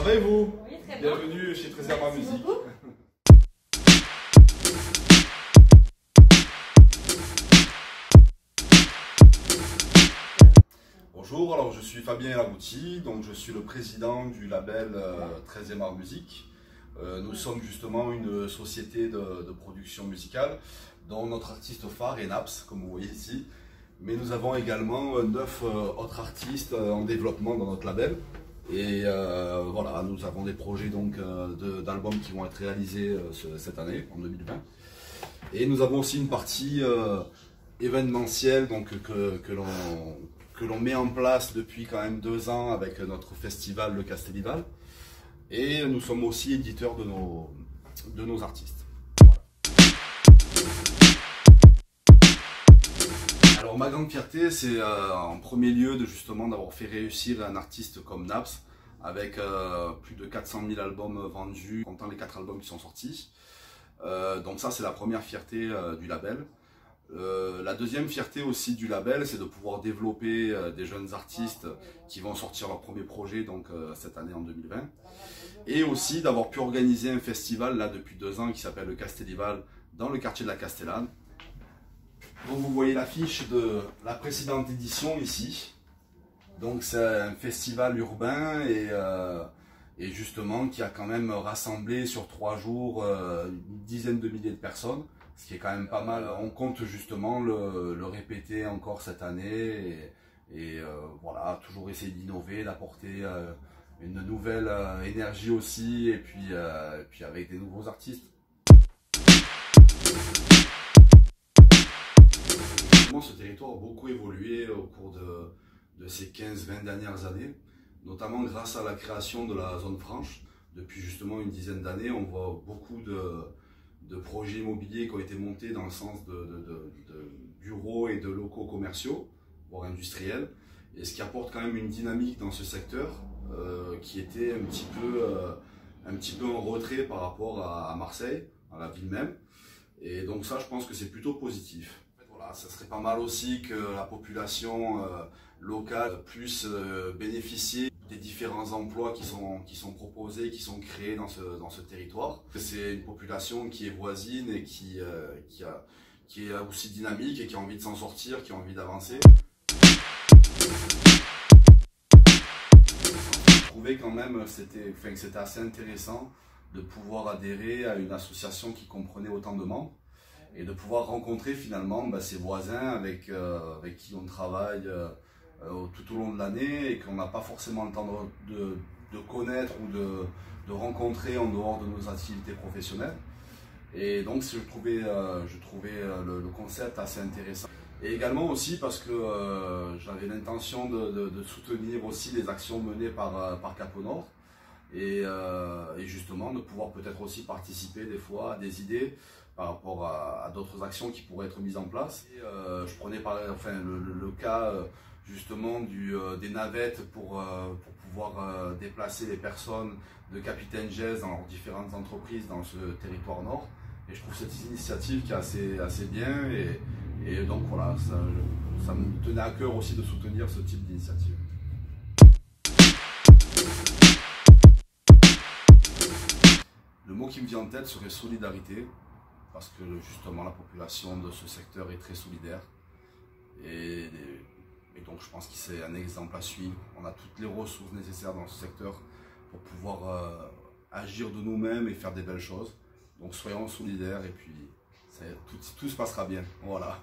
va et vous? Oui, très bien. Bienvenue chez Trésor Art Musique. Bonjour, alors je suis Fabien Elagouti, donc je suis le président du label 13e Art Musique. Nous sommes justement une société de production musicale dont notre artiste phare est Naps, comme vous voyez ici. Mais nous avons également 9 autres artistes en développement dans notre label. Et voilà, nous avons des projets d'albums qui vont être réalisés cette année, en 2020. Et nous avons aussi une partie événementielle que l'on met en place depuis quand même 2 ans avec notre festival Le Castélival. Et nous sommes aussi éditeurs de nos artistes. Voilà. Alors ma grande fierté, c'est en premier lieu justement d'avoir fait réussir un artiste comme Naps avec plus de 400 000 albums vendus, comptant les 4 albums qui sont sortis. Donc ça, c'est la première fierté du label. La deuxième fierté aussi du label, c'est de pouvoir développer des jeunes artistes qui vont sortir leur premier projet cette année en 2020. Et aussi d'avoir pu organiser un festival là depuis 2 ans qui s'appelle le Castélival dans le quartier de la Castellane. Donc vous voyez l'affiche de la précédente édition ici. Donc c'est un festival urbain et justement qui a quand même rassemblé sur 3 jours une dizaine de milliers de personnes. Ce qui est quand même pas mal. On compte justement le répéter encore cette année et voilà, toujours essayer d'innover, d'apporter une nouvelle énergie aussi et puis avec des nouveaux artistes. Ce territoire a beaucoup évolué au cours de ces 15-20 dernières années, notamment grâce à la création de la zone franche. Depuis justement une dizaine d'années, on voit beaucoup de projets immobiliers qui ont été montés dans le sens de bureaux et de locaux commerciaux, voire industriels, et ce qui apporte quand même une dynamique dans ce secteur qui était un petit peu en retrait par rapport à Marseille, à la ville même, et donc ça, je pense que c'est plutôt positif. Voilà, ça serait pas mal aussi que la population locale puisse bénéficier des différents emplois qui sont proposés, qui sont créés dans ce territoire. C'est une population qui est voisine et qui est aussi dynamique et qui a envie de s'en sortir, qui a envie d'avancer. Je trouvais quand même que c'était assez intéressant de pouvoir adhérer à une association qui comprenait autant de membres et de pouvoir rencontrer finalement ses voisins avec qui on travaille tout au long de l'année et qu'on n'a pas forcément le temps de connaître ou de rencontrer en dehors de nos activités professionnelles. Et donc je trouvais le concept assez intéressant. Et également aussi parce que j'avais l'intention de soutenir aussi les actions menées par Capo Nord et justement de pouvoir peut-être aussi participer des fois à des idées par rapport à d'autres actions qui pourraient être mises en place. Et, je prenais le cas justement des navettes pour pouvoir déplacer les personnes de Capitaine Gèze dans leurs différentes entreprises dans ce territoire nord. Et je trouve cette initiative qui est assez bien et donc voilà, ça me tenait à cœur aussi de soutenir ce type d'initiative. Le mot qui me vient en tête serait solidarité, parce que justement la population de ce secteur est très solidaire. Et donc je pense que c'est un exemple à suivre. On a toutes les ressources nécessaires dans ce secteur pour pouvoir agir de nous-mêmes et faire des belles choses. Donc soyons solidaires et puis tout se passera bien. Voilà.